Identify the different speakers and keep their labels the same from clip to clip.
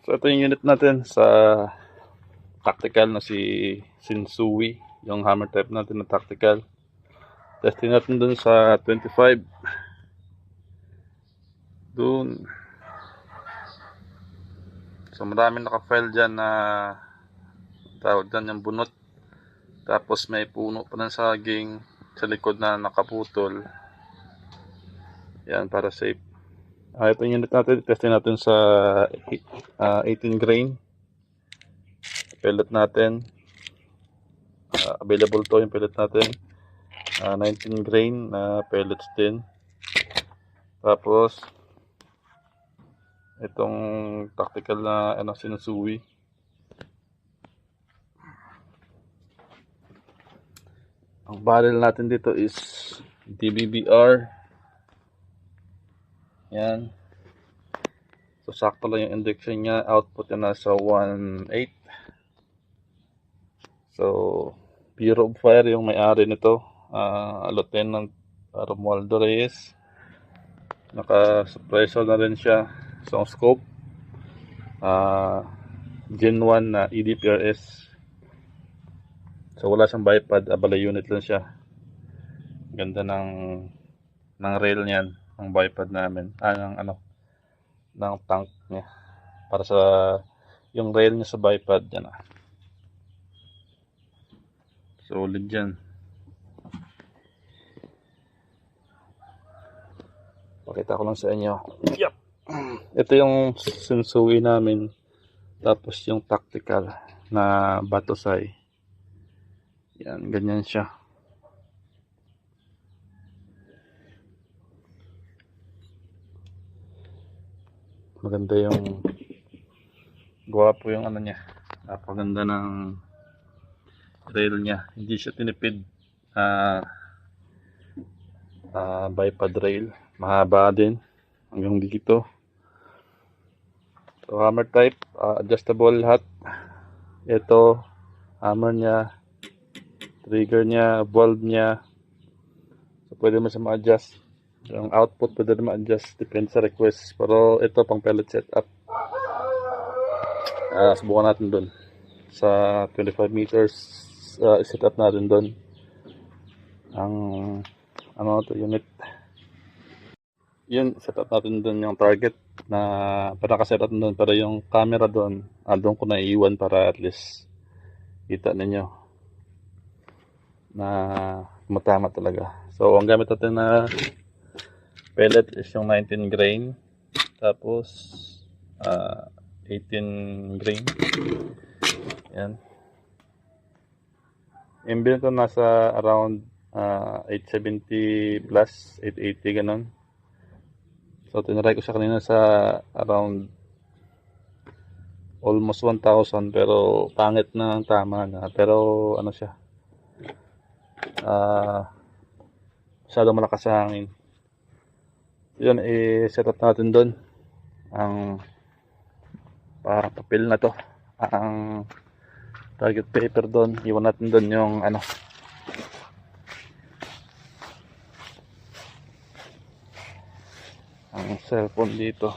Speaker 1: So ito yung unit natin sa tactical na si Shinsui, yung hammer type natin na tactical. Testing natin dun sa 25. Dun. So maraming naka-file dyan na tawag dyan yung bunot. Tapos may puno pa ng saging sa likod na nakaputol. Yan, para safe. Ito yung unit natin. Testing natin sa 18 grain. Pellet natin. Available to yung pellet natin. 19 grain na pellets din. Tapos itong tactical na Shinsui. Ang barrel natin dito is DBBR. Yan. So sakto lang yung injection niya. Output niya nasa 1.8. So Bureau of Fire yung may-ari nito. Lieutenant Romualdo Reyes. Naka-suppressor na rin siya sa scope. Gen 1 na EDPRS. So wala siyang bipod, abala unit lang siya. Ganda ng rail niyan, ng bipod namin. Ng tank niya. Para sa yung rail niya sa bipod yan. Solid yan. Pakita ko lang sa inyo. Yup. Ito yung Shinsui namin. Tapos yung tactical na Batosai. Yan, ganyan siya. Maganda yung gwapo yung niya. Napaganda ng rail niya. Hindi siya tinipid. Bipod rail. Mahaba din. Hanggang dito. So hammer type. Adjustable lahat. Ito. Hammer niya. Trigger niya. Valve niya. So pwede mo siya ma-adjust. Yung output pwede na ma-adjust. Depende sa request. Pero ito pang pellet setup. Subukan natin dun. Sa 25 meters. Setup natin dun. Ang unit. Yun, setup natin dun yung target na pinaka-setup dun. Pero yung camera dun, doon ko na iiwan para at least kita ninyo na matama talaga. So ang gamit natin na pellet is yung 19 grain, tapos 18 grain. Yan. Imbin ko nasa around 870 plus 880 ganun. So tinry ko siya kanina sa around almost 1,000, pero pangit na ang tama na. Pero siya, masyadong malakas sa hangin. Yun, i-set up natin doon ang parang papel na to, ang target paper doon. Iwan natin doon yung ang cellphone dito.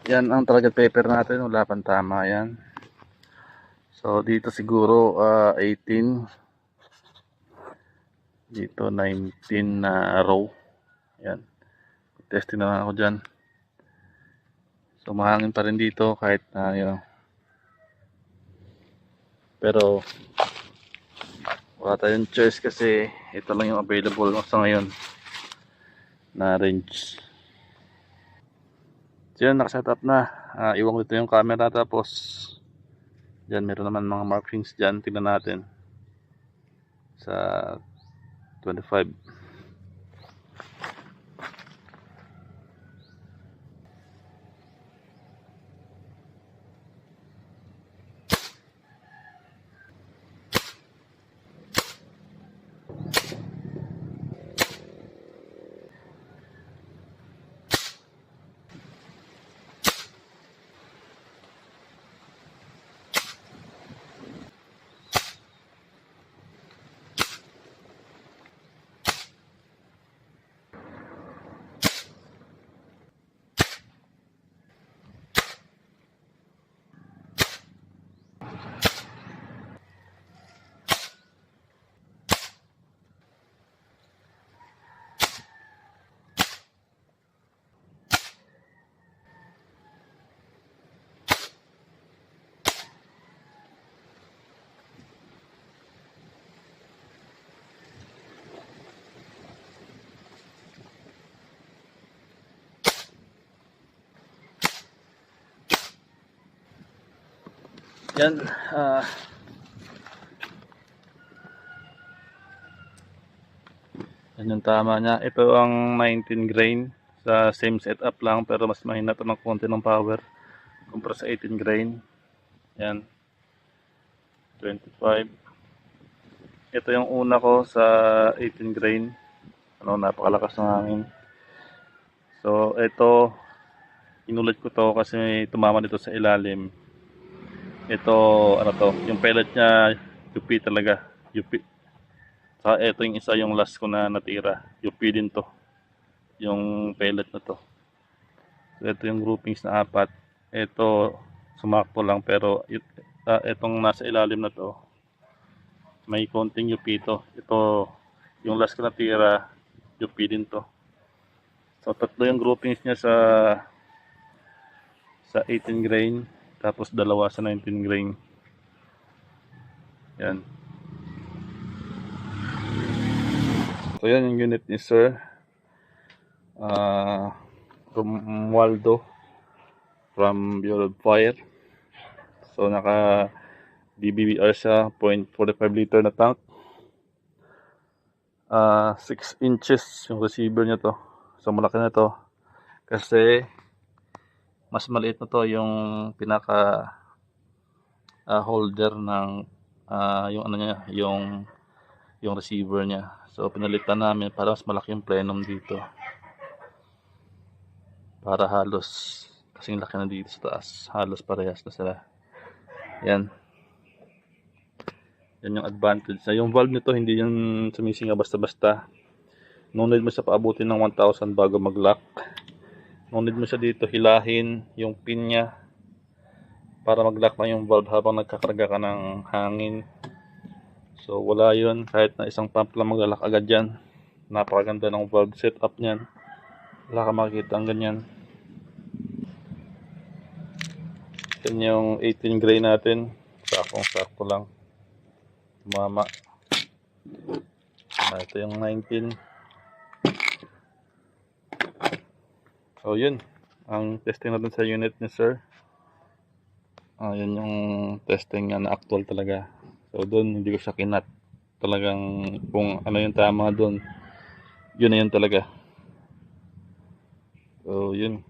Speaker 1: Yan ang target paper natin, wala pang tama yan. So dito siguro 18, dito 19 na row. Yan, testing na lang ako dyan. So mahangin pa rin dito kahit na pero wala tayong choice kasi ito lang yung available sa ngayon na range. So yun, nakasetup na. Iwan ko dito yung camera, tapos dyan meron naman mga markings dyan. Tingnan natin sa 25. Yan. Yan yung tama niya. Ito ang 19 grain. Sa same setup lang pero mas mahina ito ng konti ng power kumpara sa 18 grain. Yan. 25. Ito yung una ko sa 18 grain. Napakalakas ng hangin. So, ito, inulit ko to kasi tumama dito sa ilalim. Ito, yung pellet niya, UP talaga. UP. Saka ito yung isa, yung last ko na natira. UP din to. Yung pellet na to. So, ito yung groupings na 4. Ito, sumakto lang pero itong nasa ilalim na to, may konting UP to. Ito, yung last ko natira, UP din to. So, tatlo yung groupings niya sa 18 grain, tapos dalawa sa 19 grain. Yan. So, yan yung unit ni Sir. Romualdo from Bureau of Fire. So, naka DBBR siya, 0.45 liter na tank. 6 inches yung receiver niya to. So, malaki na to. Kasi, mas maliit na to yung pinaka holder ng yung ano niya, yung receiver niya. So, pinalitan namin para mas malaki yung plenum dito. Para halos, kasing laki na dito sa taas. Halos parehas na sila. Yan. Yan yung advantage. Yung valve nito hindi yung sumisinga basta-basta. No need mo siya paabutin ng 1,000 bago mag-lock. No need mo siya dito hilahin yung pin niya para mag-lock na yung valve habang nagkakarga ka ng hangin. So wala yun. Kahit na isang pump lang mag-lock agad yan. Napakaganda ng valve setup niyan. Wala ka makikita ang ganyan. Yan yung 18 gray natin. Sakong-sakto lang. Tumama. Ito yung 19. So yun. Ang testing natin sa unit ni Sir. Yan yung testing na actual talaga. So doon hindi ko siya kinat. Talagang kung ano yung tama doon, yun na yun talaga. So yun.